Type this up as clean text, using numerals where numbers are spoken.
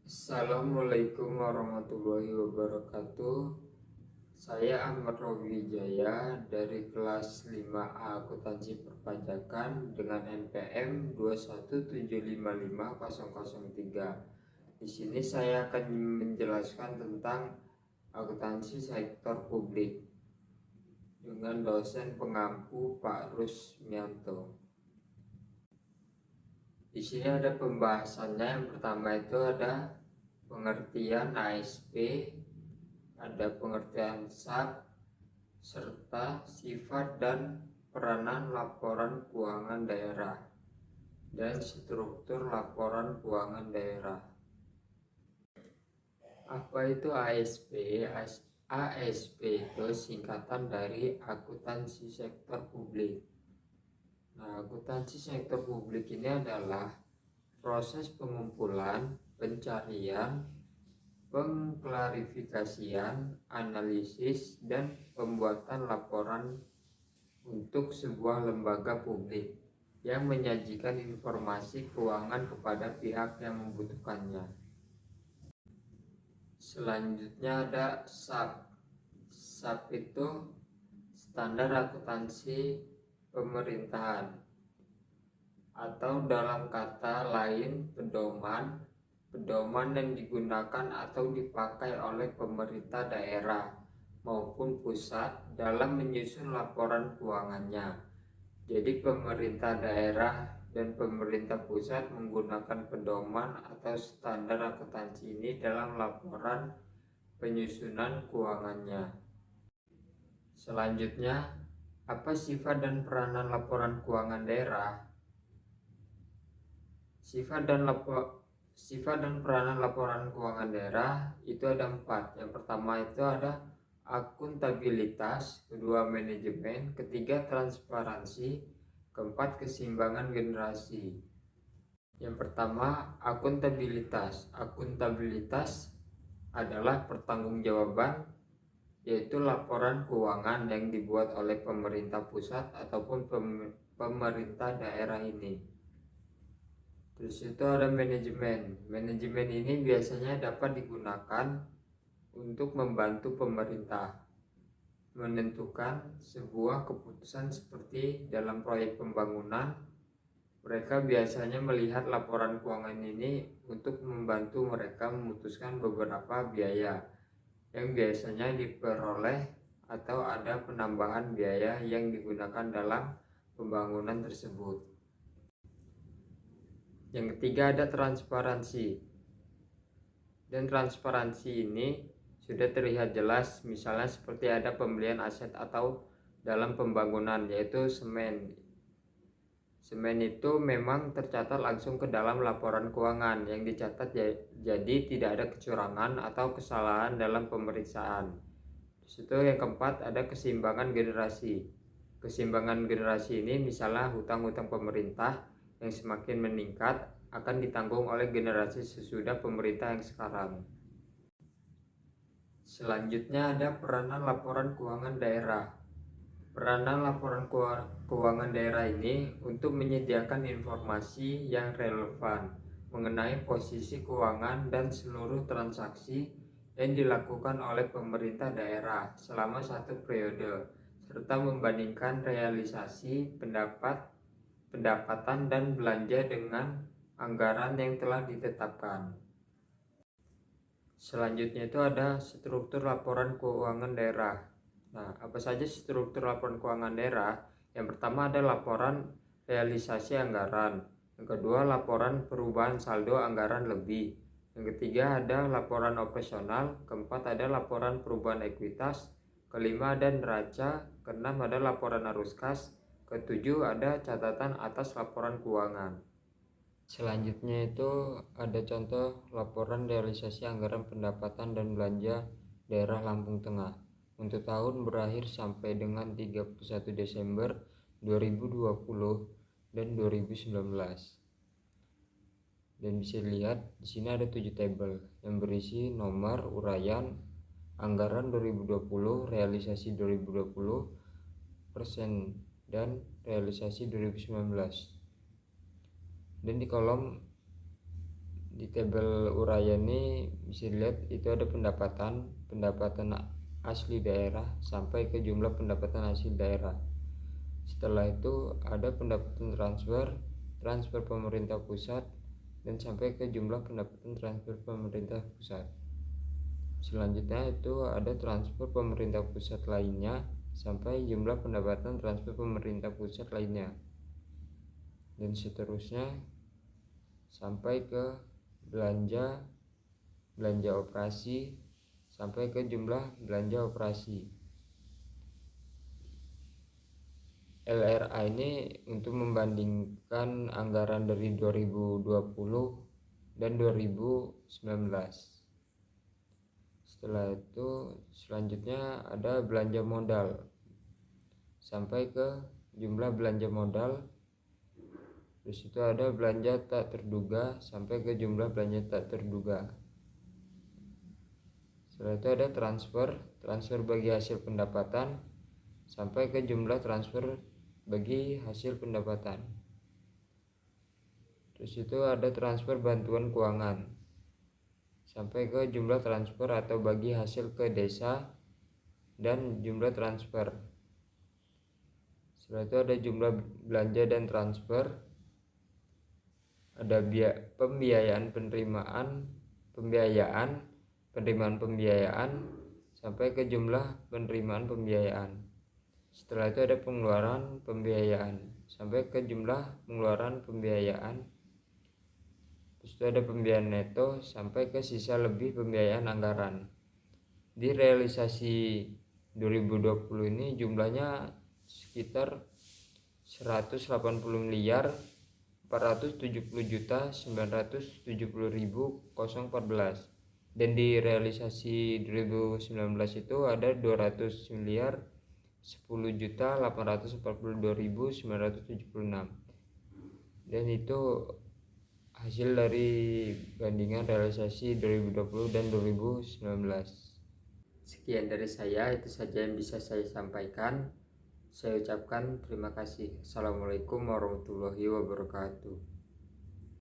Assalamualaikum warahmatullahi wabarakatuh. Saya Ahmad Robi Wijaya dari kelas 5A Akuntansi Perpajakan dengan NPM 217555003. Di sini saya akan menjelaskan tentang akuntansi sektor publik dengan dosen pengampu Pak Rusmianto. Di sini ada pembahasannya. Yang pertama itu ada pengertian ASP, ada pengertian SAP, serta sifat dan peranan laporan keuangan daerah dan struktur laporan keuangan daerah. Apa itu ASP? ASP itu singkatan dari akuntansi sektor publik. Nah, akuntansi sektor publik ini adalah proses pengumpulan, pencarian, pengklarifikasian, analisis, dan pembuatan laporan untuk sebuah lembaga publik yang menyajikan informasi keuangan kepada pihak yang membutuhkannya. Selanjutnya ada SAP. SAP itu standar akuntansi pemerintahan, atau dalam kata lain pedoman yang digunakan atau dipakai oleh pemerintah daerah maupun pusat dalam menyusun laporan keuangannya. Jadi pemerintah daerah dan pemerintah pusat menggunakan pedoman atau standar akuntansi ini dalam laporan penyusunan keuangannya. Selanjutnya, apa sifat dan peranan laporan keuangan daerah? Sifat dan peranan laporan keuangan daerah itu ada 4. Yang pertama itu ada akuntabilitas, kedua manajemen, ketiga transparansi, keempat keseimbangan generasi. Yang pertama, akuntabilitas. Akuntabilitas adalah pertanggungjawaban, yaitu laporan keuangan yang dibuat oleh pemerintah pusat ataupun pemerintah daerah ini. Terus itu ada manajemen. Manajemen ini biasanya dapat digunakan untuk membantu pemerintah menentukan sebuah keputusan, seperti dalam proyek pembangunan. Mereka biasanya melihat laporan keuangan ini untuk membantu mereka memutuskan beberapa biaya yang biasanya diperoleh atau ada penambahan biaya yang digunakan dalam pembangunan tersebut. Yang ketiga ada transparansi. Dan transparansi ini sudah terlihat jelas, misalnya seperti ada pembelian aset atau dalam pembangunan, yaitu semen. Semen itu memang tercatat langsung ke dalam laporan keuangan yang dicatat, jadi tidak ada kecurangan atau kesalahan dalam pemeriksaan. Di situ yang keempat ada keseimbangan generasi. Keseimbangan generasi ini misalnya hutang-hutang pemerintah yang semakin meningkat akan ditanggung oleh generasi sesudah pemerintah yang sekarang. Selanjutnya ada peranan laporan keuangan daerah. Peranan laporan keuangan daerah ini untuk menyediakan informasi yang relevan mengenai posisi keuangan dan seluruh transaksi yang dilakukan oleh pemerintah daerah selama satu periode, serta membandingkan realisasi pendapatan dan belanja dengan anggaran yang telah ditetapkan. Selanjutnya itu ada struktur laporan keuangan daerah. Nah, apa saja struktur laporan keuangan daerah? Yang pertama ada laporan realisasi anggaran. Yang kedua, laporan perubahan saldo anggaran lebih. Yang ketiga ada laporan operasional. Keempat ada laporan perubahan ekuitas. Kelima ada neraca. Keenam ada laporan arus kas. Ketujuh ada catatan atas laporan keuangan. Selanjutnya itu ada contoh laporan realisasi anggaran pendapatan dan belanja daerah Lampung Tengah untuk tahun berakhir sampai dengan 31 Desember 2020 dan 2019. Dan bisa dilihat di sini ada 7 tabel yang berisi nomor uraian anggaran 2020, realisasi 2020, persen dan realisasi 2019. Dan di kolom Di tabel uraian ini bisa dilihat itu ada pendapatan asli daerah sampai ke jumlah pendapatan asli daerah. Setelah itu ada pendapatan transfer pemerintah pusat, dan sampai ke jumlah pendapatan transfer pemerintah pusat. Selanjutnya itu ada transfer pemerintah pusat lainnya sampai jumlah pendapatan transfer pemerintah pusat lainnya, dan seterusnya sampai ke belanja operasi sampai ke jumlah belanja operasi. LRA ini untuk membandingkan anggaran dari 2020 dan 2019. Setelah itu selanjutnya ada belanja modal sampai ke jumlah belanja modal. Terus itu ada belanja tak terduga sampai ke jumlah belanja tak terduga. Setelah itu ada transfer bagi hasil pendapatan sampai ke jumlah transfer bagi hasil pendapatan. Terus itu ada transfer bantuan keuangan sampai ke jumlah transfer atau bagi hasil ke desa dan jumlah transfer. Setelah itu ada jumlah belanja dan transfer, ada penerimaan pembiayaan sampai ke jumlah penerimaan pembiayaan. Setelah itu ada pengeluaran pembiayaan sampai ke jumlah pengeluaran pembiayaan. Terus itu ada pembiayaan neto sampai ke sisa lebih pembiayaan anggaran. Di realisasi 2020 ini jumlahnya sekitar 180.470.970.014, dan di realisasi 2019 itu ada 200.010.842.976, dan itu hasil dari bandingan realisasi 2020 dan 2019. Sekian dari saya, itu saja yang bisa saya sampaikan. Saya ucapkan terima kasih. Assalamualaikum warahmatullahi wabarakatuh.